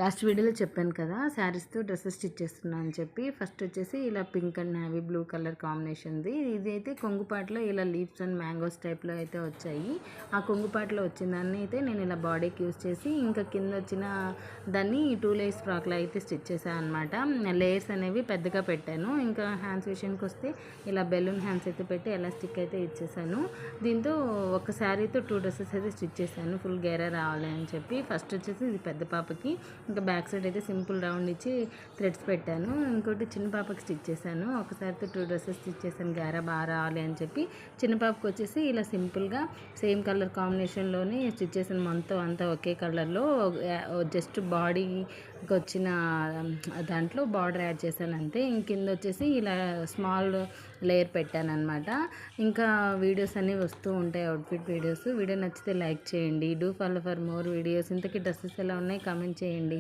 Last వీడియోలో చెప్పాను కదా శారీస్తో డ్రెస్సెస్ స్టిచ్ చేస్తున్నా అని చెప్పి. ఫస్ట్ వచ్చేసి ఇలా pink and navy blue colour కాంబినేషన్ది. ఇది అయితే కొంగుపాట్లో ఇలా లీవ్స్ అండ్ మ్యాంగోస్ టైప్లో అయితే వచ్చాయి. ఆ కొంగుపాట్లో వచ్చిన దాన్ని అయితే నేను ఇలా బాడీకి యూస్ చేసి ఇంకా కింద వచ్చిన దాన్ని 2 లేయర్స్ ఫ్రాక్లో అయితే స్టిచ్ చేశాను అనమాట. లేయర్స్ అనేవి పెద్దగా పెట్టాను. ఇంకా హ్యాండ్స్ విషయానికి వస్తే ఇలా బెలూన్ హ్యాండ్స్ అయితే పెట్టి ఎలాస్టిక్ అయితే ఇచ్చేసాను. దీంతో ఒక శారీతో 2 డ్రెస్సెస్ అయితే స్టిచ్ చేశాను ఫుల్ గేరా రావాలి అని చెప్పి. ఫస్ట్ వచ్చేసి ఇది పెద్ద పాపకి, ఇంకా బ్యాక్ సైడ్ అయితే సింపుల్ రౌండ్ ఇచ్చి థ్రెడ్స్ పెట్టాను. ఇంకోటి చిన్న పాపకి స్టిచ్ చేశాను. ఒకసారితో 2 డ్రెస్సెస్ స్టిచ్ చేశాను గేరా బాగా రావాలి అని చెప్పి. చిన్న పాపకి వచ్చేసి ఇలా సింపుల్గా సేమ్ కలర్ కాంబినేషన్లోనే స్టిచ్ చేశాను. మొత్తం అంతా ఒకే కలర్లో జస్ట్ బాడీకి వచ్చిన దాంట్లో బార్డర్ యాడ్ చేశాను అంతే. కింద వచ్చేసి ఇలా స్మాల్ లేయర్ పెట్టాను అనమాట. ఇంకా వీడియోస్ అన్నీ వస్తూ ఉంటాయి, అవుట్ఫిట్ వీడియోస్. వీడియో నచ్చితే లైక్ చేయండి. Do follow for more videos. ఇంతకీ డ్రెస్సెస్ ఎలా ఉన్నాయి కామెంట్ చేయండి.